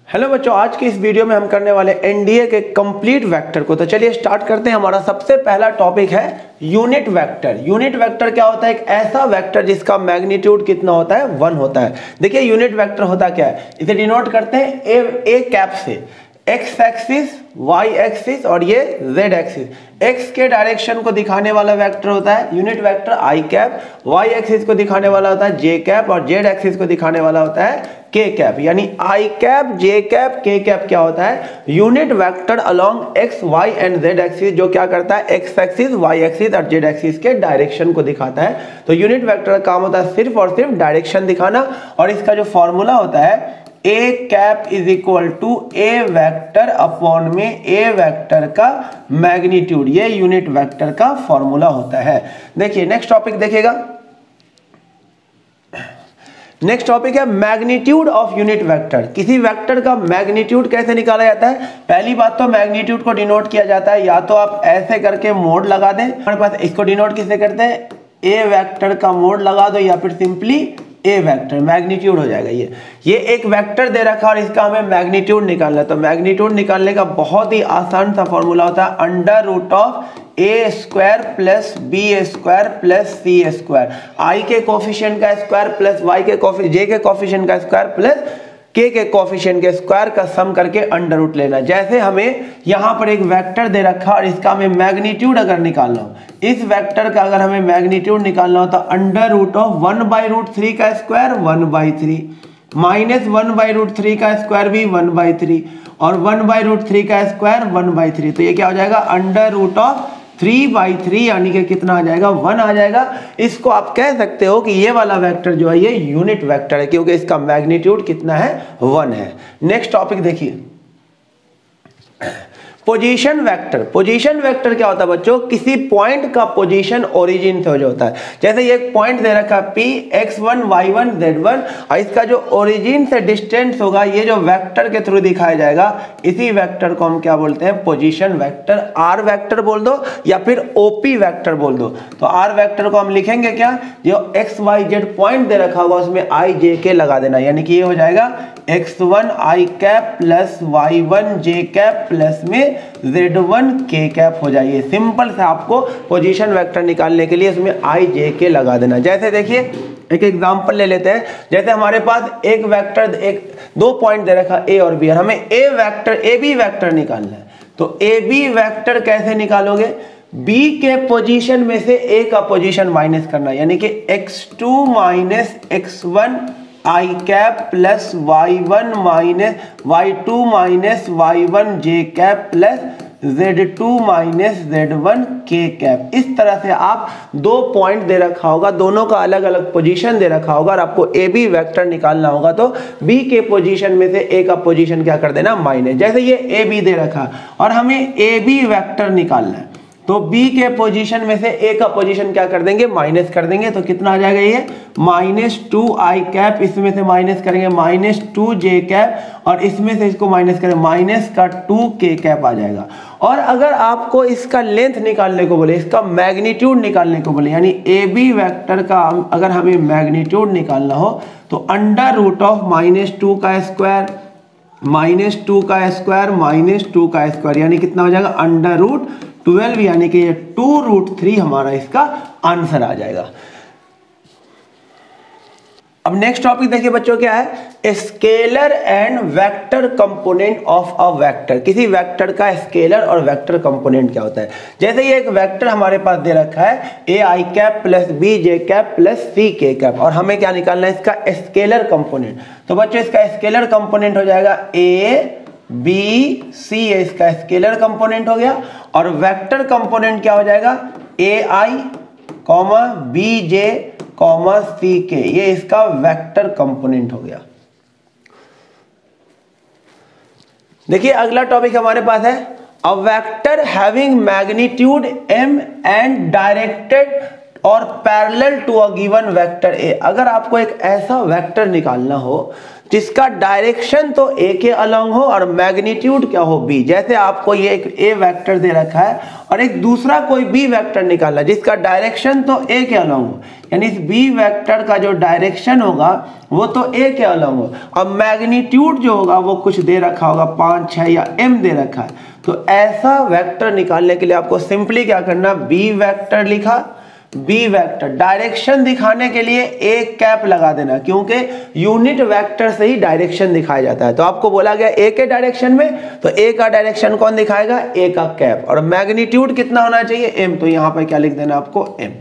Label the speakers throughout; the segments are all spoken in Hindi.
Speaker 1: हेलो बच्चों, आज की इस वीडियो में हम करने वाले एनडीए के कंप्लीट वेक्टर को। तो चलिए स्टार्ट करते हैं। हमारा सबसे पहला टॉपिक है यूनिट वेक्टर। यूनिट वेक्टर क्या होता है? एक ऐसा वेक्टर जिसका मैग्नीट्यूड कितना होता है? 1 होता है। देखिए यूनिट वेक्टर होता क्या है, इसे डिनोट करते हैं ए कैप से। एक्स एक्सिस, वाई एक्सिस और ये जेड एक्सिस। एक्स के डायरेक्शन को दिखाने वाला वेक्टर होता है unit vector i cap, y axis को दिखाने वाला होता है जे कैप और जेड एक्सिस को दिखाने वाला होता है के कैप। यानी i cap, j cap, k cap क्या होता है? Unit vector along x, y and z axis, जो क्या करता है? एक्स एक्सिस, वाई एक्सिस और जेड एक्सिस के डायरेक्शन को दिखाता है। तो यूनिट वेक्टर का काम होता है सिर्फ और सिर्फ डायरेक्शन दिखाना। और इसका जो फॉर्मूला होता है a cap is equal to a vector upon में ए वेक्टर का मैग्नीट्यूड, ये यूनिट वेक्टर का फॉर्मूला होता है। देखिए नेक्स्ट टॉपिक देखिएगा। नेक्स्ट टॉपिक है मैग्नीट्यूड ऑफ यूनिट वेक्टर। किसी वेक्टर का मैग्नीट्यूड कैसे निकाला जाता है? पहली बात तो मैग्नीट्यूड को डिनोट किया जाता है, या तो आप ऐसे करके मोड लगा दें, हमारे पास इसको डिनोट किससे करते हैं? ए वेक्टर का मोड लगा दो, या फिर सिंपली ए वेक्टर, मैग्नीट्यूड हो जाएगा। ये एक वेक्टर दे रखा और इसका हमें मैग्नीट्यूड निकालना है। तो मैग्नीट्यूड निकालने का बहुत ही आसान सा फॉर्मूला होता है under root of a square plus b square plus c square. I के कोफिशिएंट का स्क्वायर प्लस वाई के जे के कोफिशिएंट का स्क्वायर प्लस के कोफिशिएंट के स्क्वायर का सम करके अंडर रूट लेना। जैसे हमें यहाँ पर एक वेक्टर दे रखा और इसका हमें मैग्नीट्यूड अगर निकालना हो, इस वेक्टर का अगर हमें मैग्नीट्यूड निकालना हो तो अंडर रूट ऑफ 1/√3 का स्क्वायर 1/3 माइनस 1/√3 का स्क्वायर भी 1/3 और 1/√3 का स्क्वायर 1/3। तो ये क्या हो जाएगा? अंडर रूट ऑफ 3/3, यानी कि कितना आ जाएगा? 1 आ जाएगा। इसको आप कह सकते हो कि ये वाला वेक्टर जो है ये यूनिट वेक्टर है, क्योंकि इसका मैग्नीट्यूड कितना है? 1 है। नेक्स्ट टॉपिक देखिए, पोजीशन वेक्टर। पोजीशन वेक्टर क्या होता है बच्चों? किसी पॉइंट का पोजीशन ओरिजिन से होता है। जैसे ये एक पॉइंट दे रखा है P, x1, y1, z1, और इसका जो ओरिजिन से डिस्टेंस होगा ये जो वेक्टर के थ्रू दिखाया जाएगा, इसी वेक्टर को हम क्या बोलते हैं? Position vector. आर वेक्टर बोल दो या फिर ओपी वेक्टर बोल दो। तो आर वेक्टर को हम लिखेंगे क्या? जो एक्स वाई जेड पॉइंट दे रखा होगा उसमें आई जे के लगा देना, यानी कि ये हो जाएगा x1 i cap plus y1 j cap plus में z1 के कैप हो जाइए। सिंपल से आपको पोजीशन वेक्टर निकालने के लिए इसमें आई जे के लगा देना। जैसे देखिए एक एग्जांपल ले लेते हैं। जैसे हमारे पास एक वेक्टर, दो पॉइंट दे रखा ए और बी, और हमें ए बी वेक्टर निकालना है। तो ए बी वेक्टर कैसे निकालोगे? बी के पोजीशन में से ए का पोजीशन माइनस करना, यानी कि x2 minus x1 i cap plus y1 minus y2 minus y1 j cap plus z2 minus z1 k cap. इस तरह से आप दो पॉइंट दे रखा होगा, दोनों का अलग अलग पोजीशन दे रखा होगा, और आपको ए बी वेक्टर निकालना होगा तो बी के पोजीशन में से ए का पोजीशन क्या कर देना? माइनस। जैसे ये ए बी दे रखा और हमें ए बी वेक्टर निकालना है, तो B के पोजीशन में से A का पोजीशन क्या कर देंगे? माइनस कर देंगे। तो कितना आ जाएगा? ये -2 आई कैप, इसमें से माइनस करेंगे -2 जे कैप, और इसमें से इसको माइनस करें -2 के कैप आ जाएगा। और अगर आपको इसका लेंथ निकालने को बोले, इसका मैग्नीट्यूड निकालने को बोले, यानी ए बी वेक्टर का अगर हमें मैग्नीट्यूड निकालना हो तो अंडर रूट ऑफ -2 का स्क्वायर -2 का स्क्वायर -2 का स्क्वायर, यानी कितना हो जाएगा? अंडर रूट 12, यानी कि ये 2√3 हमारा इसका आंसर आ जाएगा। अब नेक्स्ट टॉपिक देखिए बच्चों क्या है? Scalar and vector component of a vector. किसी वेक्टर का स्केलर और वेक्टर कंपोनेंट क्या होता है? जैसे ये एक वेक्टर हमारे पास दे रखा है a i cap plus b j cap plus c k cap, और हमें क्या निकालना है? इसका स्केलर कंपोनेंट। तो बच्चों इसका स्केलर कंपोनेंट हो जाएगा ए बी सी, इसका स्केलर कंपोनेंट हो गया। और वेक्टर कंपोनेंट क्या हो जाएगा? ए आई कॉमा बी जे कॉमा सी के, ये इसका वेक्टर कंपोनेंट हो गया। देखिए अगला टॉपिक हमारे पास है a vector having magnitude m and directed और parallel to a given vector a. अगर आपको एक ऐसा वेक्टर निकालना हो जिसका डायरेक्शन तो ए के अलोंग हो और मैग्नीट्यूड क्या हो बी। जैसे आपको ये एक ए वेक्टर दे रखा है और एक दूसरा कोई बी वेक्टर निकालना है जिसका डायरेक्शन तो ए के अलोंग हो, यानी इस बी वेक्टर का जो डायरेक्शन होगा वो तो ए के अलोंग हो और मैग्नीट्यूड जो होगा वो कुछ दे रखा होगा 5, 6 या m दे रखा है। तो ऐसा वेक्टर निकालने के लिए आपको सिंपली क्या करना, बी वेक्टर लिखा, बी वेक्टर डायरेक्शन दिखाने के लिए ए कैप लगा देना, क्योंकि यूनिट वेक्टर से ही डायरेक्शन दिखाया जाता है। तो आपको बोला गया ए के डायरेक्शन में, तो ए का डायरेक्शन कौन दिखाएगा, ए का कैप, और मैग्नीट्यूड कितना होना चाहिए, एम। तो यहां पर क्या लिख देना आपको, एम।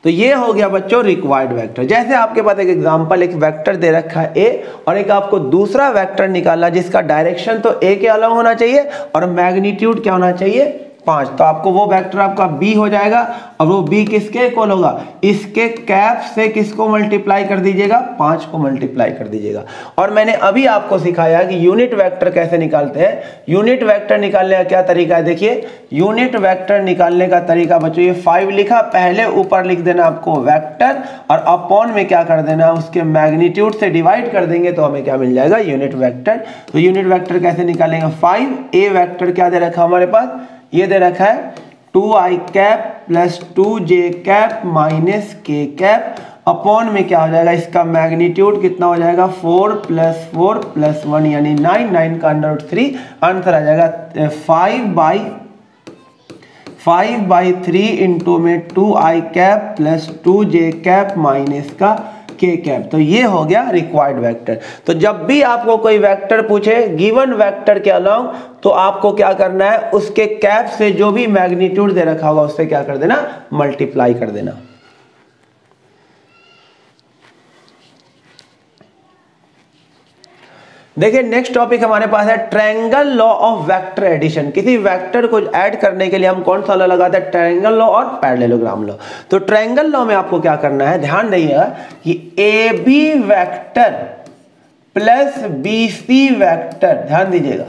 Speaker 1: तो ये हो गया बच्चों रिक्वायर्ड वेक्टर। जैसे आपके पास एक एग्जांपल, एक वेक्टर दे रखा है ए और एक आपको दूसरा वेक्टर निकालना जिसका डायरेक्शन तो ए के अलग होना चाहिए और मैग्नीट्यूड क्या होना चाहिए, 5। तो आपको वो वेक्टर आपका बी हो जाएगा और वो बी किसके इक्वल होगा, इसके कैप से किसको मल्टीप्लाई कर दीजिएगा, 5 को मल्टीप्लाई कर दीजिएगा। और मैंने अभी आपको सिखाया कि यूनिट वेक्टर कैसे निकालते हैं। यूनिट वेक्टर निकालने का क्या तरीका है, देखिए यूनिट वेक्टर निकालने का तरीका बच्चों, ये 5 लिखा, पहले ऊपर लिख देना आपको वेक्टर और अपॉन में क्या कर देना, उसके मैग्नीट्यूड से डिवाइड कर देंगे तो हमें क्या मिल जाएगा, यूनिट वेक्टर। तो यूनिट वेक्टर कैसे निकालेंगे, 5 ए वेक्टर क्या दे रखा हमारे पास, ये दे रखा है 2i cap plus 2j cap minus k cap upon में क्या हो जाएगा, इसका मैग्नीट्यूड कितना हो जाएगा, 4 + 4 + 1 यानी 9, 9 का √3 आंसर आ जाएगा 5/3 इंटू में 2i cap plus 2j cap minus का k कैप। तो ये हो गया रिक्वायर्ड वेक्टर। तो जब भी आपको कोई वेक्टर पूछे गिवन वेक्टर के अलोंग, तो आपको क्या करना है, उसके कैप से जो भी मैग्नीट्यूड दे रखा होगा उससे क्या कर देना, मल्टीप्लाई कर देना। देखिए नेक्स्ट टॉपिक हमारे पास है triangle law of vector addition. किसी वेक्टर को ऐड करने के लिए हम कौन सा लॉ लगाते हैं, ट्रायंगल लॉ और पैरेललोग्राम लॉ। तो ट्रायंगल लॉ में आपको क्या करना है, ध्यान रखिएगा कि a b vector plus b c vector, ध्यान दीजिएगा,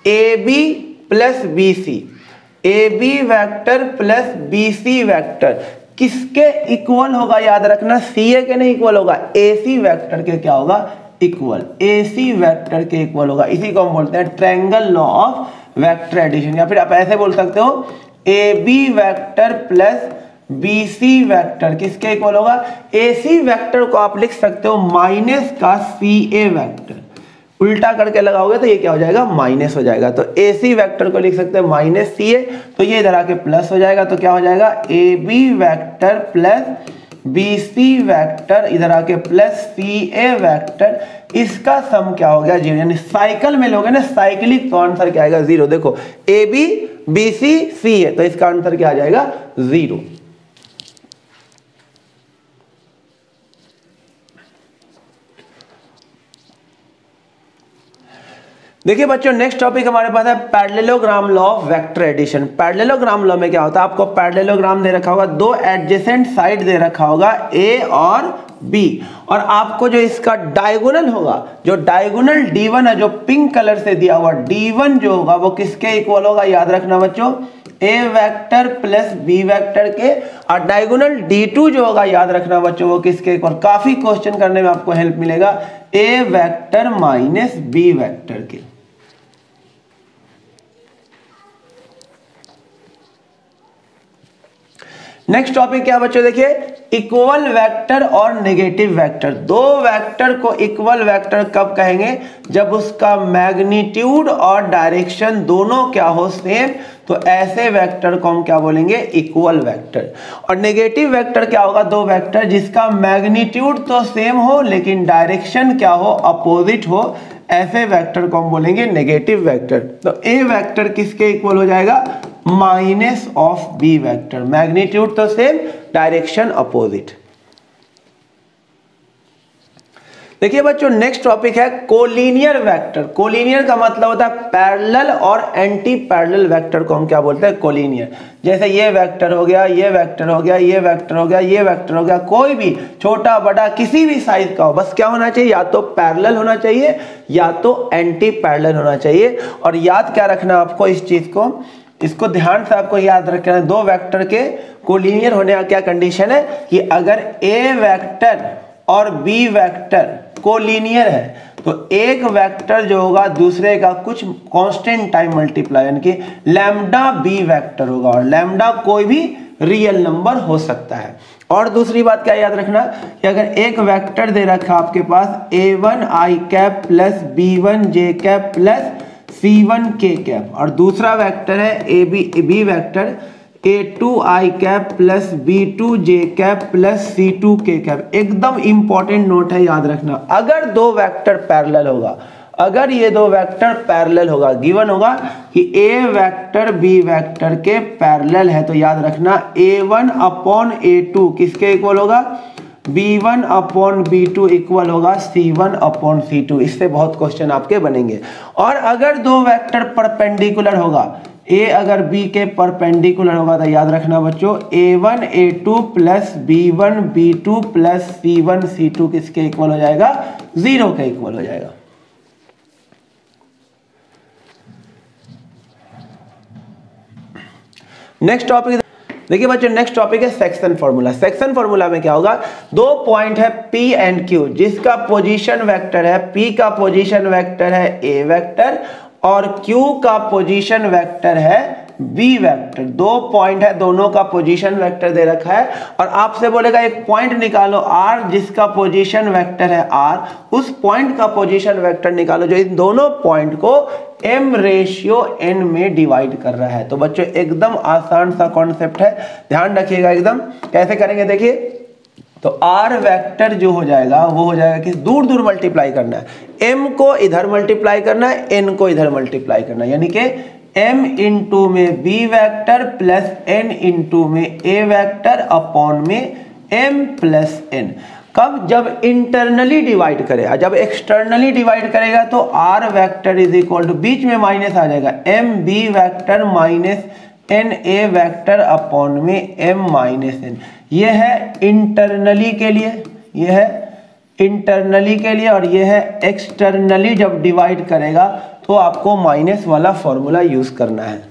Speaker 1: a b plus b c, a b vector plus b c vector किसके इक्वल होगा, याद रखना सी ए के नहीं इक्वल होगा, ए सी वेक्टर के क्या होगा, इक्वल, ए सी वेक्टर के इक्वल होगा। इसी को हम बोलते हैं triangle law of vector addition. या फिर आप ऐसे बोल सकते हो a b vector plus b c vector किसके इक्वल होगा, ए सी वेक्टर को आप लिख सकते हो माइनस का सी ए वेक्टर, उल्टा करके लगाओगे तो ये क्या हो जाएगा, माइनस हो जाएगा। तो ए सी वेक्टर को लिख सकते हैं माइनस सी ए, तो ये इधर आके प्लस हो जाएगा। तो क्या हो जाएगा, a b vector plus b c vector इधर आके प्लस सी ए वेक्टर, इसका सम क्या हो गया, 0। यानी साइकिल में लोगे ना साइक्लिक, तो आंसर क्या आएगा, 0। देखो ए बी बी सी सी है, तो इसका आंसर क्या आ जाएगा, 0। देखिए बच्चों नेक्स्ट टॉपिक हमारे पास है parallelogram law of vector addition. Parallelogram law में क्या होता है, आपको पैरेललोग्राम दे रखा होगा, दो एडजेसेंट साइड दे रखा होगा ए और बी, और आपको जो इसका डायगोनल होगा, जो डायगोनल D1 है, जो पिंक कलर से दिया हुआ D1 जो होगा वो किसके इक्वल होगा, याद रखना बच्चों, ए वेक्टर प्लस बी वेक्टर के, और डायगोनल D2 जो होगा याद रखना बच्चों वो किसके इक्वल, काफी क्वेश्चन करने में आपको हेल्प मिलेगा, ए वेक्टर माइनस बी वेक्टर के। नेक्स्ट टॉपिक क्या बच्चों, देखिए इक्वल वेक्टर और नेगेटिव वेक्टर। दो वेक्टर को इक्वल वेक्टर कब कहेंगे, जब उसका मैग्नीट्यूड और डायरेक्शन दोनों क्या हो, सेम, तो ऐसे वेक्टर को हम क्या बोलेंगे, इक्वल वेक्टर। और नेगेटिव वेक्टर क्या होगा, दो वेक्टर जिसका मैग्नीट्यूड तो सेम हो लेकिन डायरेक्शन क्या हो, अपोजिट हो, ऐसे वेक्टर को हम बोलेंगे नेगेटिव वेक्टर। तो ए वेक्टर किसके इक्वल हो जाएगा, minus of b vector, magnitude तो सेम, डायरेक्शन अपोजिट। देखिए बच्चों नेक्स्ट टॉपिक है कोलिनियर वेक्टर। कोलिनियर का मतलब होता है पैरेलल और एंटी पैरेलल वेक्टर को हम क्या बोलते हैं, कोलिनियर। जैसे ये वेक्टर हो गया, ये वेक्टर हो गया, ये वेक्टर हो गया, ये वेक्टर हो गया, कोई भी छोटा बड़ा किसी भी साइज का हो, बस क्या होना चाहिए, या तो पैरेलल होना चाहिए या तो एंटी पैरेलल होना चाहिए। और याद क्या रखना आपको इस चीज को, इसको ध्यान से आपको याद रखना है। दो वेक्टर के कोलिनियर होने का क्या कंडीशन है कि अगर ए वेक्टर और बी वेक्टर कोलिनियर है तो एक वेक्टर जो होगा दूसरे का कुछ कांस्टेंट टाइम मल्टीप्लाई यानी कि लैम्डा बी वेक्टर होगा, और लैम्डा कोई भी रियल नंबर हो सकता है। और दूसरी बात क्या याद रखना कि अगर एक वेक्टर दे रखा आपके पास a1 i cap plus b1 j cap plus c1 k cap, और दूसरा वेक्टर है b vector a2 i cap plus b2 j cap plus c2 k cap. एकदम इंपॉर्टेंट नोट है, याद रखना। अगर दो वेक्टर पैरेलल होगा, अगर ये दो वेक्टर पैरेलल होगा, गिवन होगा कि a वेक्टर b वेक्टर के पैरेलल है, तो याद रखना a1 अपॉन a2 किसके इक्वल होगा, b1 अपॉन b2 इक्वल होगा c1 अपॉन c2। इससे बहुत क्वेश्चन आपके बनेंगे। और अगर दो वेक्टर परपेंडिकुलर होगा, a अगर b के परपेंडिकुलर होगा, तो याद रखना बच्चों a1 a2 plus b1 b2 plus c1 c2 किसके इक्वल हो जाएगा, 0 के इक्वल हो जाएगा। नेक्स्ट टॉपिक देखिए बच्चों, नेक्स्ट टॉपिक है सेक्शन फॉर्मूला। सेक्शन फॉर्मूला में क्या होगा, दो पॉइंट है P एंड Q, जिसका पोजीशन वेक्टर है, P का पोजीशन वेक्टर है A वेक्टर और Q का पोजीशन वेक्टर है B वेक्टर। दो पॉइंट है, दोनों का पोजीशन वेक्टर दे रखा है, और आपसे बोलेगा एक पॉइंट निकालो R जिसका पोजीशन वेक्टर है R, उस पॉइंट का पोजीशन वेक्टर निकालो जो इन दोनों पॉइंट को m/n में डिवाइड कर रहा है। तो बच्चों एकदम आसान सा कॉन्सेप्ट है, ध्यान रखिएगा एकदम। कैसे करेंगे देखिए, तो R वेक्टर जो हो जाएगा वो हो जाएगा कि दूर दूर मल्टीप्लाई करना है, m को इधर मल्टीप्लाई करना है, n को इधर मल्टीप्लाई करना है, यानी कि m इंटू में b vector plus n into में a वेक्टर अपॉन में m प्लस n। कब, जब इंटरनली डिवाइड करे। जब एक्सटर्नली डिवाइड करेगा तो r vector is equal to, बीच में माइनस आ जाएगा, m b vector minus n a vector upon में m माइनस n। ये है इंटरनली के लिए, ये है इंटरनली के लिए, और ये है एक्सटर्नली जब डिवाइड करेगा तो आपको माइनस वाला फॉर्मूला यूज करना है।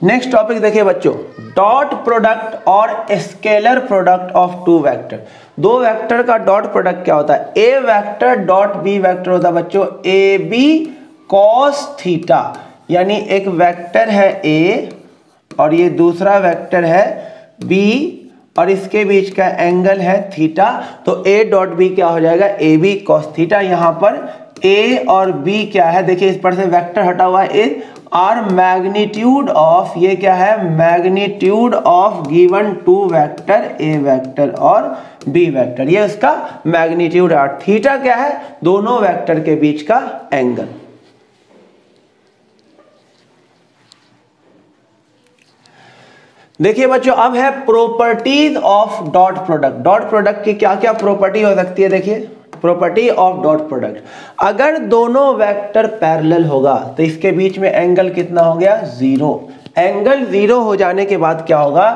Speaker 1: नेक्स्ट टॉपिक देखिए बच्चों, डॉट प्रोडक्ट और scalar product of two vector. दो वेक्टर का डॉट प्रोडक्ट क्या होता है, a vector dot b vector होता है बच्चों ए बी कॉस थीटा, यानी एक वेक्टर है ए और ये दूसरा वेक्टर है बी और इसके बीच का एंगल है थीटा, तो ए डॉट बी क्या हो जाएगा, ए बी कॉस थीटा। यहाँ पर ए और बी क्या है, देखिए इस पर से वेक्टर हटा हुआ है ए, आर मैग्नीट्यूड ऑफ, ये क्या है, magnitude of given two vector a vector और बी वेक्टर, ये उसका मैग्नीट्यूड है। थीटा क्या है, दोनों वेक्टर के बीच का एंगल। देखिए बच्चों, अब है properties of dot product. Dot product की क्या क्या प्रॉपर्टी हो सकती है, देखिए प्रॉपर्टी ऑफ डॉट प्रोडक्ट। अगर दोनों वेक्टर पैरेलल होगा तो इसके बीच में एंगल कितना हो गया, 0। एंगल 0 हो जाने के बाद क्या होगा,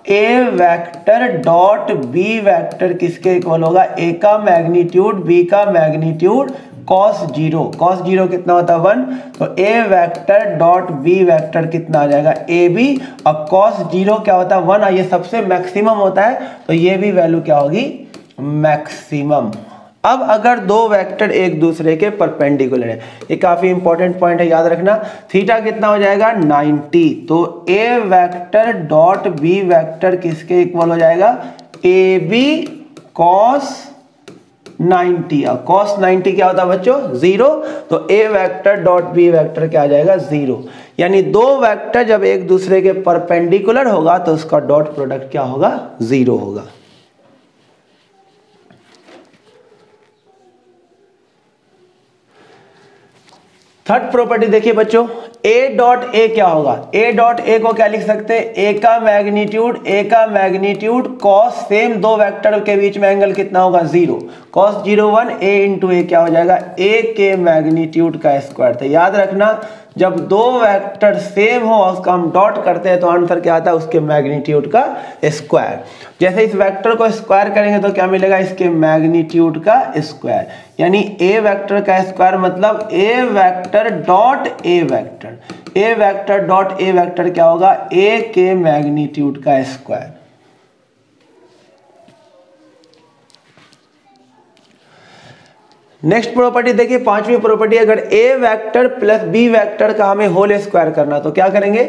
Speaker 1: ए वेक्टर डॉट बी वेक्टर किसके इक्वल होगा, ए का मैग्नीट्यूड बी का मैग्नीट्यूड cos 0। cos 0 कितना होता है, 1, तो ए वेक्टर डॉट बी वेक्टर कितना आ जाएगा, ए बी, और cos 0 क्या होता है, 1, ये सबसे मैक्सिमम होता है, तो ये भी वैल्यू क्या होगी, मैक्सिमम। अब अगर दो वेक्टर एक दूसरे के परपेंडिकुलर है, ये काफी इंपॉर्टेंट पॉइंट है, याद रखना, थीटा कितना हो जाएगा 90, तो ए वेक्टर डॉट बी वेक्टर किसके इक्वल हो जाएगा, ए बी कॉस 90। और cos 90 क्या होता है बच्चों, 0, तो ए वेक्टर डॉट बी वेक्टर क्या आ जाएगा, 0। यानी दो वेक्टर जब एक दूसरे के परपेंडिकुलर होगा तो उसका डॉट प्रोडक्ट क्या होगा, 0 होगा। थर्ड प्रॉपर्टी देखिए बच्चों, ए डॉट ए क्या होगा, ए डॉट ए को क्या लिख सकते हैं, ए का मैग्नीट्यूड कॉस सेम दो वेक्टर के बीच में एंगल कितना होगा 0, कॉस 0 1, ए इंटू ए क्या हो जाएगा ए के मैग्नीट्यूड का स्क्वायर। तो याद रखना जब दो वेक्टर सेम हो उसका हम डॉट करते हैं तो आंसर क्या आता है उसके मैग्नीट्यूड का स्क्वायर। जैसे इस वेक्टर को स्क्वायर करेंगे तो क्या मिलेगा, इसके मैग्नीट्यूड का स्क्वायर, यानी ए वेक्टर का स्क्वायर मतलब a vector dot a vector, a vector dot a vector क्या होगा ए के मैग्नीट्यूड का स्क्वायर। नेक्स्ट प्रॉपर्टी देखिए, पांचवी प्रॉपर्टी, अगर ए वेक्टर प्लस बी वेक्टर का हमें होल स्क्वायर करना तो क्या करेंगे,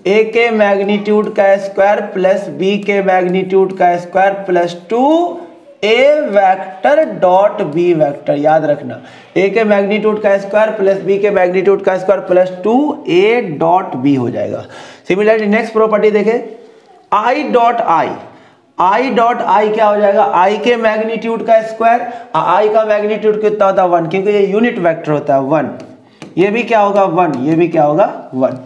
Speaker 1: ए के मैग्नीट्यूड का स्क्वायर प्लस बी के मैग्नीट्यूड का square plus 2 a vector dot b vector. याद रखना ए के मैग्नीट्यूड का स्क्वायर प्लस बी के मैग्नीट्यूड का square plus 2 a dot b हो जाएगा। सिमिलरली नेक्स्ट प्रॉपर्टी देखें, आई डॉट आई क्या हो जाएगा, आई के मैग्नीट्यूड का स्क्वायर, आई का मैग्नीट्यूड कितना होता है 1, क्योंकि ये यूनिट वेक्टर होता है 1, ये भी क्या होगा 1, ये भी क्या होगा 1।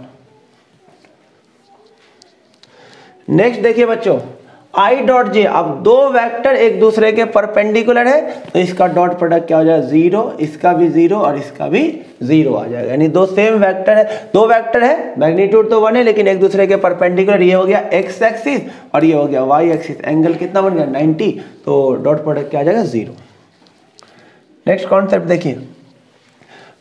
Speaker 1: नेक्स्ट देखिए बच्चों, आई डॉट जे, अब दो वेक्टर एक दूसरे के परपेंडिकुलर है तो इसका डॉट प्रोडक्ट क्या हो जाएगा 0, इसका भी 0 और इसका भी 0 आ जाएगा, यानी दो सेम वेक्टर है, दो वेक्टर है मैग्नीट्यूड तो 1 है लेकिन एक दूसरे के परपेंडिकुलर, ये हो गया एक्स एक्सिस और ये हो गया वाई एक्सिस, एंगल कितना बन गया 90, तो डॉट प्रोडक्ट क्या आ जाएगा 0। नेक्स्ट कॉन्सेप्ट देखिए,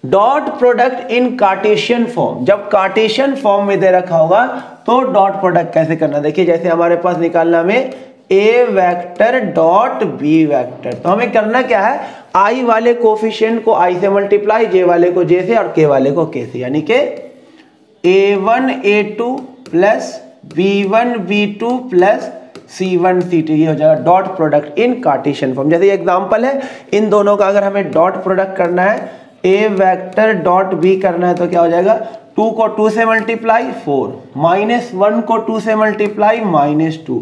Speaker 1: dot product in cartesian form, जब कार्टेशियन फॉर्म में दे रखा होगा तो डॉट प्रोडक्ट कैसे करना, देखिए जैसे हमारे पास निकालना में a vector dot b vector, तो हमें करना क्या है, आई वाले कोफिशिएंट को आई से मल्टीप्लाई, जे वाले को जे से और के वाले को के से, यानी कि a1 a2 plus b1 b2 plus c1 c2, ये हो जाएगा dot product in cartesian form. जैसे एग्जांपल है इन दोनों का, अगर हमें डॉट प्रोडक्ट करना है ए वेक्टर डॉट बी करना है तो क्या हो जाएगा, 2 को 2 से मल्टीप्लाई 4, -1 को 2 से मल्टीप्लाई -2,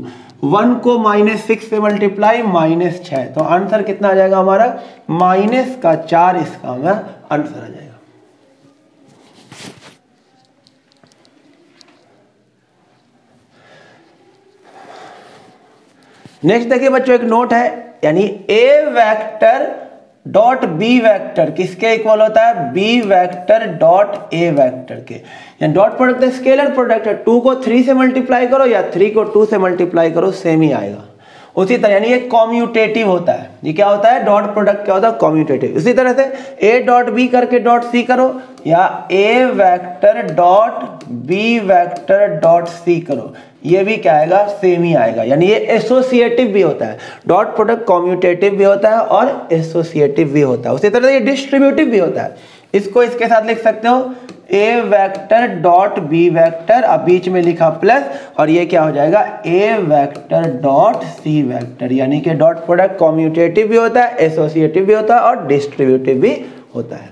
Speaker 1: 1 को -6 से मल्टीप्लाई -6, तो आंसर कितना आ जाएगा हमारा -4, इसका हमारा आंसर आ जाएगा। नेक्स्ट देखिए बच्चों, एक नोट है, यानी a vector dot b vector किसके इक्वल होता है, b vector dot a vector के, यानी डॉट प्रोडक्ट स्केलर प्रोडक्ट है, 2 को 3 से मल्टीप्लाई करो या 3 को 2 से मल्टीप्लाई करो सेम ही आएगा। उसी तरह यानी ये कॉम्यूटेटिव होता है, ये क्या होता है डॉट प्रोडक्ट क्या होता है कॉम्यूटेटिव। इसी तरह से ए डॉट बी करके डॉट सी करो या a vector dot b vector dot c करो, ये भी क्या आएगा सेम ही आएगा, यानी ये एसोसिएटिव भी होता है, डॉट प्रोडक्ट कॉम्यूटेटिव भी होता है और एसोसिएटिव भी होता है। उसी तरह से ये डिस्ट्रीब्यूटिव भी होता है, इसको इसके साथ लिख सकते हो ए वेक्टर डॉट बी वेक्टर, अब बीच में लिखा प्लस और ये क्या हो जाएगा ए वेक्टर डॉट सी वेक्टर, यानी कि डॉट प्रोडक्ट कॉम्यूटेटिव भी होता है, एसोसिएटिव भी होता है और डिस्ट्रीब्यूटिव भी होता है।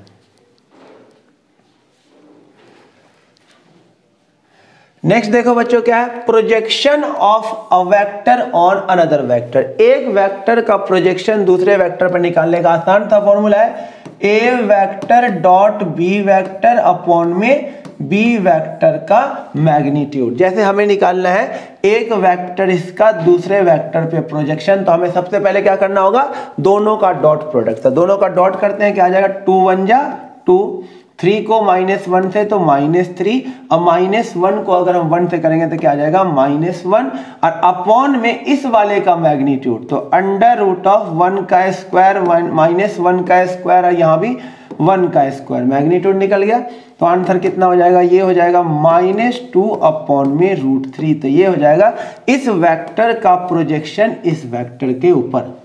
Speaker 1: नेक्स्ट देखो बच्चों क्या है, projection of a vector on another vector, एक वेक्टर का प्रोजेक्शन दूसरे वेक्टर पर निकालने का आसान सा फॉर्मूला है a vector dot b vector upon में बी वेक्टर का मैग्नीट्यूड। जैसे हमें निकालना है एक वेक्टर इसका दूसरे वेक्टर पे प्रोजेक्शन, तो हमें सबसे पहले क्या करना होगा, दोनों का डॉट प्रोडक्ट, तो दोनों का डॉट करते हैं, क्या आ जाएगा 2 1 जा 2, 3 को -1 से तो -3, अब -1 को अगर हम 1 से करेंगे तो क्या आ जाएगा -1 और अपॉन में इस वाले का मैग्नीट्यूड, तो √1 का स्क्वायर -1 का स्क्वायर और यहाँ भी 1 का स्क्वायर, मैग्नीट्यूड निकल गया, तो आंसर कितना हो जाएगा, ये हो जाएगा -2 अपॉन में √3, तो ये हो जाएगा इस वेक्टर का प्रोजेक्शन इस वेक्टर के ऊपर।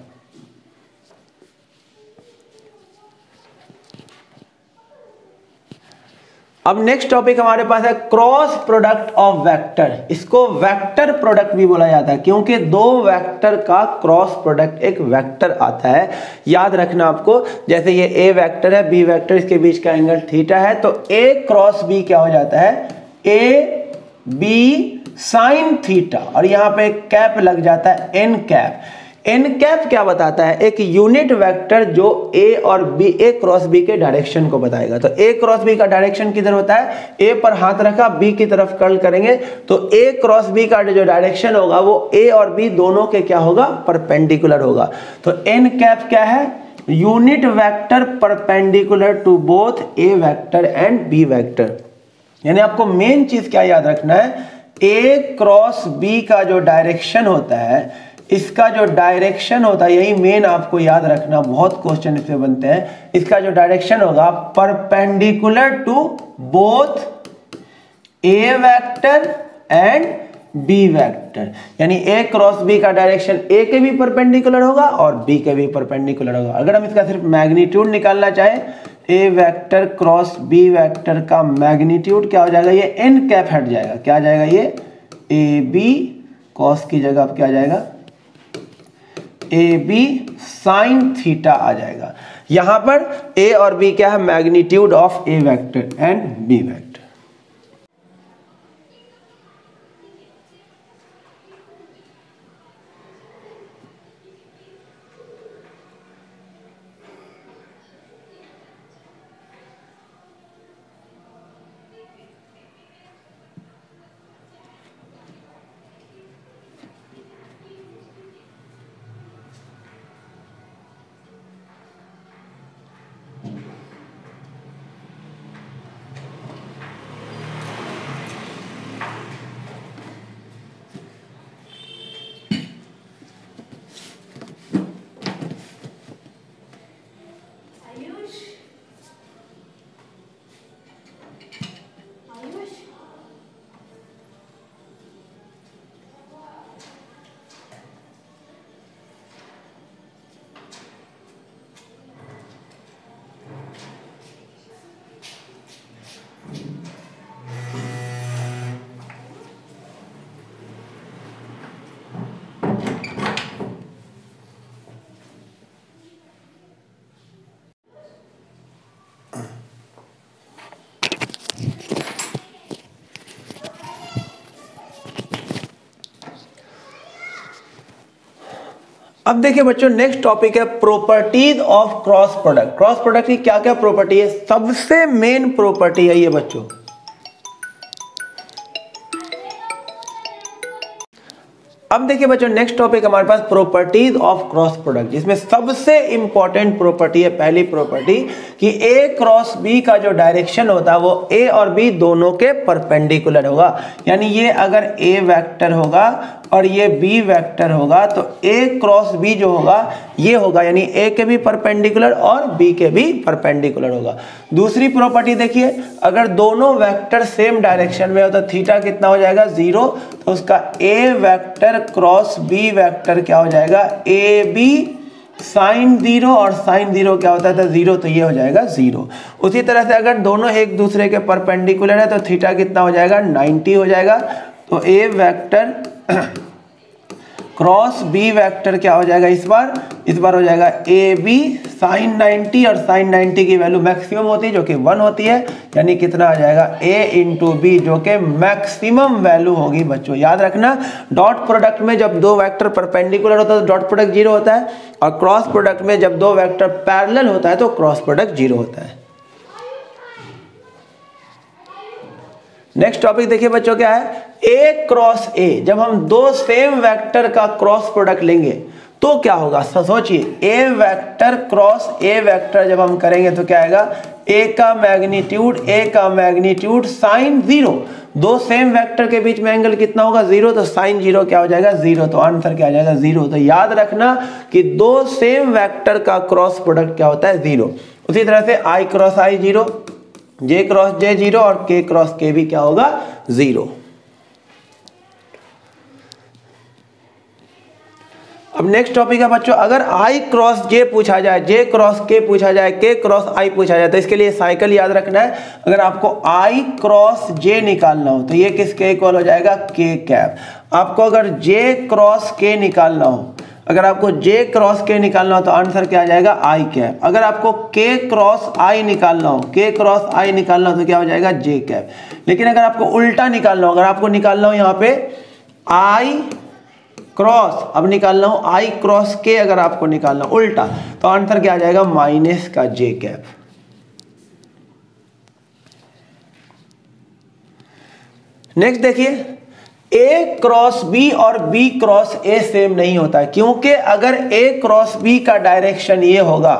Speaker 1: अब नेक्स्ट टॉपिक हमारे पास है क्रॉस प्रोडक्ट ऑफ वेक्टर, इसको वेक्टर प्रोडक्ट भी बोला जाता है क्योंकि दो वेक्टर का क्रॉस प्रोडक्ट एक वेक्टर आता है। याद रखना आपको, जैसे ये ए वेक्टर है बी वेक्टर, इसके बीच का एंगल थीटा है, तो ए क्रॉस बी क्या हो जाता है ए बी साइन थीटा और यहाँ पे कैप लग जाता है एन कैप। एन कैप क्या बताता है? एक यूनिट वेक्टर जो ए और बी, ए क्रॉस बी के डायरेक्शन को बताएगा। तो ए क्रॉस बी का डायरेक्शन किधर होता है? ए पर हाथ रखा, बी की तरफ कर्ल करेंगे तो ए क्रॉस बी का जो डायरेक्शन होगा वो ए और बी दोनों के क्या होगा? परपेंडिकुलर होगा। तो एन कैप क्या है? Unit vector perpendicular to both a vector and b vector. यानी आपको मेन चीज क्या याद रखना है? ए क्रॉस बी का जो डायरेक्शन होता है, इसका जो डायरेक्शन होता है, यही मेन आपको याद रखना, बहुत क्वेश्चन इससे बनते हैं। इसका जो डायरेक्शन होगा perpendicular to both a vector and b vector. यानी ए क्रॉस बी का डायरेक्शन ए के भी परपेंडिकुलर होगा और बी के भी परपेंडिकुलर होगा। अगर हम इसका सिर्फ मैग्नीट्यूड निकालना चाहें, ए वेक्टर क्रॉस बी वेक्टर का मैग्नीट्यूड क्या हो जाएगा? ये एन कैप हट जाएगा। क्या आ जाएगा? ये ए बी कॉस की जगह अब क्या आ जाएगा? ए बी साइन थीटा आ जाएगा। यहां पर ए और बी क्या है? Magnitude of a vector and b vector. अब देखिए बच्चों, नेक्स्ट टॉपिक है properties of cross product. Cross product की क्या क्या प्रॉपर्टी है? सबसे मेन प्रॉपर्टी है ये बच्चों, अब देखिए बच्चों नेक्स्ट टॉपिक हमारे पास प्रॉपर्टीज ऑफ क्रॉस प्रोडक्ट, जिसमें सबसे इंपॉर्टेंट प्रॉपर्टी है, पहली प्रॉपर्टी कि ए क्रॉस बी का जो डायरेक्शन होता है वो ए और बी दोनों के परपेंडिकुलर होगा। यानी ये अगर ए वेक्टर होगा और ये बी वेक्टर होगा तो ए क्रॉस बी जो होगा ये होगा, यानी ए के भी परपेंडिकुलर और बी के भी परपेंडिकुलर होगा। दूसरी प्रॉपर्टी देखिए, अगर दोनों वेक्टर सेम डायरेक्शन में हो तो थीटा कितना हो जाएगा? 0। तो उसका ए वेक्टर क्रॉस बी वेक्टर क्या हो जाएगा? ए बी साइन 0, और साइन 0 क्या होता है? तो 0, तो ये हो जाएगा 0। उसी तरह से अगर दोनों एक दूसरे के परपेंडिकुलर है तो थीटा कितना हो जाएगा? 90 हो जाएगा। तो ए वेक्टर क्रॉस बी वेक्टर क्या हो जाएगा? इस बार हो जाएगा ए बी साइन 90, और साइन 90 की वैल्यू मैक्सिमम होती है जो कि 1 होती है, यानी कितना आ जाएगा? ए इंटू बी, जो कि मैक्सिमम वैल्यू होगी। बच्चों याद रखना, डॉट प्रोडक्ट में जब दो वेक्टर परपेंडिकुलर होता है तो डॉट प्रोडक्ट 0 होता है, और क्रॉस प्रोडक्ट में जब दो वेक्टर पैरेलल होता है तो क्रॉस प्रोडक्ट 0 होता है। नेक्स्ट टॉपिक देखिए बच्चों क्या है? ए क्रॉस ए, जब हम दो सेम वेक्टर का क्रॉस प्रोडक्ट लेंगे तो क्या होगा? सोचिए, ए वेक्टर क्रॉस ए वेक्टर जब हम करेंगे तो क्या आएगा? ए का मैग्नीट्यूड साइन 0। दो सेम वेक्टर के बीच में एंगल कितना होगा? 0। तो साइन 0 क्या हो जाएगा? 0। तो आंसर क्या आ जाएगा? 0। तो याद रखना कि दो सेम वेक्टर का क्रॉस प्रोडक्ट क्या होता है? 0। उसी तरह से आई क्रॉस आई 0, जे क्रॉस जे 0, और के क्रॉस के भी क्या होगा? 0। अब नेक्स्ट टॉपिक है बच्चों, अगर आई क्रॉस जे पूछा जाए, जे क्रॉस के पूछा जाए, के क्रॉस आई पूछा जाए, तो इसके लिए साइकिल याद रखना है। अगर आपको आई क्रॉस जे निकालना हो तो ये किसके इक्वल हो जाएगा? के कैप। आपको अगर जे क्रॉस के निकालना हो, अगर आपको जे क्रॉस के निकालना हो तो आंसर क्या आ जाएगा? आई कैप। अगर आपको के क्रॉस आई निकालना हो, के क्रॉस आई निकालना हो तो क्या हो जाएगा? जे कैप। लेकिन अगर आपको उल्टा निकालना हो, अगर आपको निकालना हो यहाँ पे आई क्रॉस, अब निकालना हो आई क्रॉस के, अगर आपको निकालना उल्टा, तो आंसर क्या आ जाएगा माइनस का जे कैप। नेक्स्ट देखिए, ए क्रॉस बी और बी क्रॉस ए सेम नहीं होता है, क्योंकि अगर ए क्रॉस बी का डायरेक्शन ये होगा,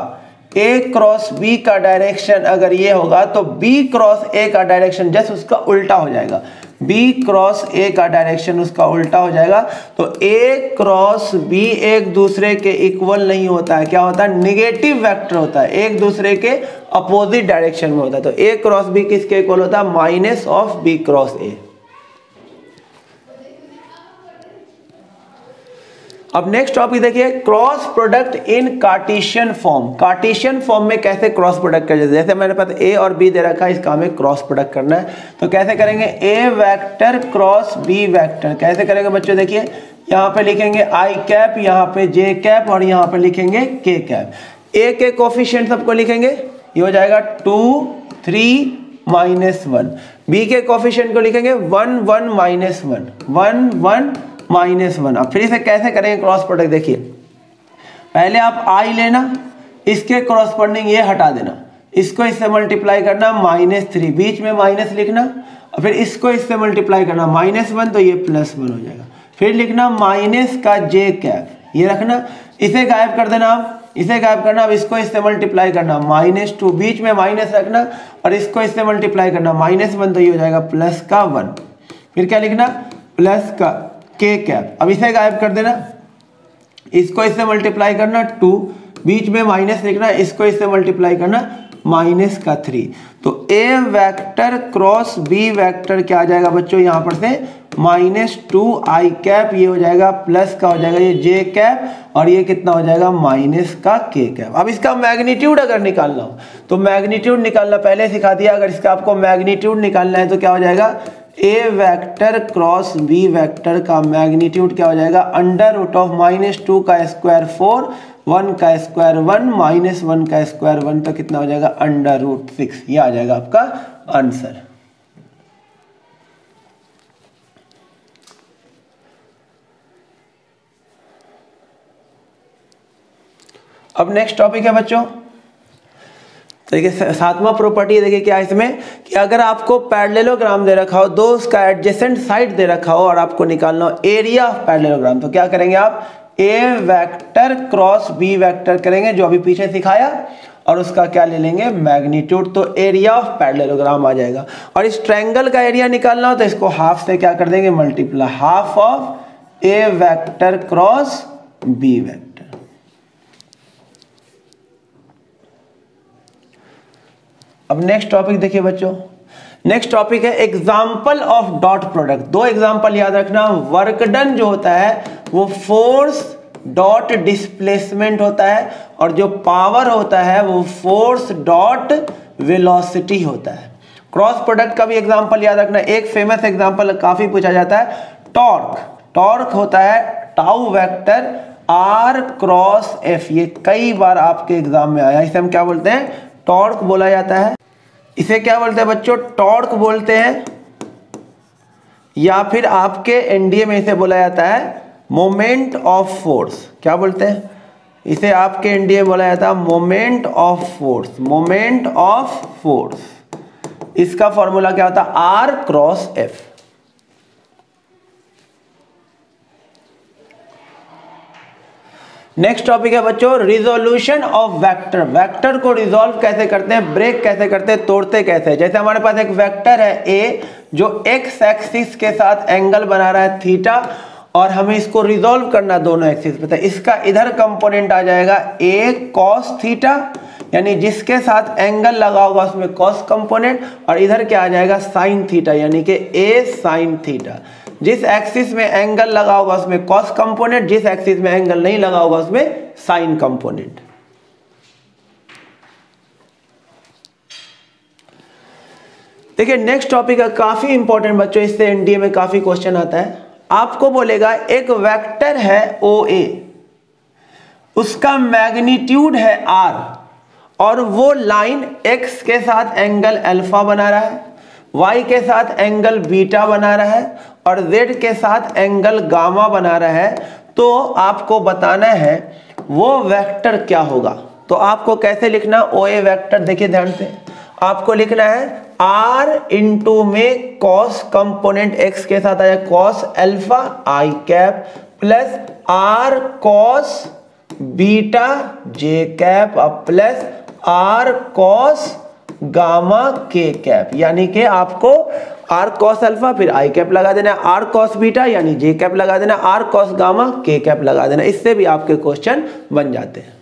Speaker 1: ए क्रॉस बी का डायरेक्शन अगर ये होगा, तो बी क्रॉस ए का डायरेक्शन जस्ट उसका उल्टा हो जाएगा, बी क्रॉस ए का डायरेक्शन उसका उल्टा हो जाएगा। तो ए क्रॉस बी एक दूसरे के इक्वल नहीं होता है, क्या होता है, निगेटिव वेक्टर होता है, एक दूसरे के अपोजिट डायरेक्शन में होता है। तो ए क्रॉस बी किसके इक्वल होता है, minus of b cross a. अब नेक्स्ट टॉपिक देखिए, cross product in cartesian form. Cartesian form में कैसे क्रॉस प्रोडक्ट करेंगे, जैसे मैंने पता ए और बी दे रखा है, इसका हमें क्रॉस प्रोडक्ट करना है, तो कैसे करेंगे, ए वेक्टर क्रॉस बी वेक्टर। कैसे करेंगे बच्चों, देखिए यहाँ पे लिखेंगे आई कैप, यहाँ पे जे कैप और यहाँ पे लिखेंगे के कैप। ए के कोफिशिएंट सबको लिखेंगे, ये हो जाएगा 2 3 -1। बी के कोफिशिएंट को लिखेंगे 1 1 -1 1 1 -1। अब फिर इसे कैसे करेंगे क्रॉस प्रोडक्ट, देखिए पहले आप आई लेना, इसके कॉरस्पॉन्डिंग ये हटा देना, इसको इससे मल्टीप्लाई करना -3, बीच में माइनस लिखना, और फिर इसको इससे मल्टीप्लाई करना -1, तो ये +1 हो जाएगा। फिर लिखना माइनस का जे कैप, ये रखना, इसे गायब कर देना, आप इसे गायब करना, अब इसको इससे मल्टीप्लाई करना -2, बीच में माइनस रखना और इसको इससे मल्टीप्लाई करना -1, तो ये हो जाएगा +1। फिर क्या लिखना, प्लस का के कैप, अब इसे गायब कर देना, इसको इससे मल्टीप्लाई करना 2, बीच में माइनस लिखना, इसको इससे मल्टीप्लाई करना -3। तो ए वेक्टर क्रॉस बी वेक्टर क्या आ जाएगा बच्चों, यहाँ पर से -2 आई कैप, ये हो जाएगा प्लस का हो जाएगा ये जे कैप, और ये कितना हो जाएगा माइनस का के कैप। अब इसका मैग्नीट्यूड अगर निकालना हो तो मैग्नीट्यूड निकालना पहले सिखा दिया, अगर इसका आपको मैग्नीट्यूड निकालना है तो क्या हो जाएगा, ए वेक्टर क्रॉस बी वेक्टर का मैग्नीट्यूड क्या हो जाएगा, √2 का स्क्वायर 4, 1 का स्क्वायर 1, -1 का स्क्वायर 1, तो कितना हो जाएगा √6। ये आ जाएगा आपका आंसर। अब नेक्स्ट टॉपिक है बच्चों, देखिए 7वां प्रॉपर्टी, देखिए क्या है इसमें कि अगर आपको पैरेललोग्राम दे रखा हो, दो उसका एडजेसेंट साइड दे रखा हो और आपको निकालना हो एरिया ऑफ पैरेललोग्राम, तो क्या करेंगे आप, ए वेक्टर क्रॉस बी वेक्टर करेंगे जो अभी पीछे सिखाया, और उसका क्या ले लेंगे मैग्नीट्यूड, तो एरिया ऑफ पैरेललोग्राम आ जाएगा। और इस ट्रायंगल का एरिया निकालना हो तो इसको हाफ से क्या कर देंगे multiply, half of a vector cross b vector. अब नेक्स्ट टॉपिक देखिए बच्चों, नेक्स्ट टॉपिक है एग्जाम्पल ऑफ डॉट प्रोडक्ट। दो एग्जाम्पल याद रखना, वर्क डन जो होता है वो फोर्स डॉट डिस्प्लेसमेंट होता है, और जो पावर होता है वो फोर्स डॉट वेलोसिटी होता है। क्रॉस प्रोडक्ट का भी एग्जाम्पल याद रखना, एक फेमस एग्जाम्पल काफी पूछा जाता है, टॉर्क। टॉर्क होता है tau vector r cross f, ये कई बार आपके एग्जाम में आया, इसे हम क्या बोलते हैं, टॉर्क बोला जाता है। इसे क्या बोलते हैं बच्चों, टॉर्क बोलते हैं, या फिर आपके एनडीए में इसे बोला जाता है मोमेंट ऑफ फोर्स। क्या बोलते हैं इसे, आपके एनडीए में बोला जाता है moment of force, moment of force. इसका फॉर्मूला क्या होता है, r cross f. Next topic है बच्चों रिजोल्यूशन ऑफ वेक्टर। वेक्टर को रिजोल्व कैसे करते हैं, ब्रेक कैसे करते हैं, तोड़ते कैसे हैं। जैसे हमारे पास एक वेक्टर है ए जो एक्स एक्सिस के साथ एंगल बना रहा है थीटा, और हमें इसको रिजोल्व करना दोनों एक्सिस पे। इसका इधर कंपोनेंट आ जाएगा ए कॉस थीटा, यानी जिसके साथ एंगल लगा होगा उसमें कॉस कंपोनेंट, और इधर क्या आ जाएगा साइन थीटा, यानी कि ए साइन थीटा। जिस एक्सिस में एंगल लगा होगा उसमें कॉस कंपोनेंट, जिस एक्सिस में एंगल नहीं लगा होगा उसमें साइन कंपोनेंट। देखिए नेक्स्ट टॉपिक है काफी इंपॉर्टेंट बच्चों, इससे एनडीए में काफी क्वेश्चन आता है। आपको बोलेगा एक वेक्टर है ओ ए, उसका मैग्नीट्यूड है आर, और वो लाइन एक्स के साथ एंगल अल्फा बना रहा है, y के साथ एंगल बीटा बना रहा है, और z के साथ एंगल गामा बना रहा है। तो आपको बताना है वो वेक्टर क्या होगा। तो आपको कैसे लिखना ओ ए वेक्टर, देखिए ध्यान से, आपको लिखना है r इंटू में कॉस कंपोनेंट x के साथ आया cos alpha i cap plus r cos beta j cap plus r cos gamma k cap, यानी कि आपको r कॉस अल्फा फिर आई कैप लगा देना, r कॉस बीटा यानी जे कैप लगा देना, r cos gamma k cap लगा देना। इससे भी आपके क्वेश्चन बन जाते हैं।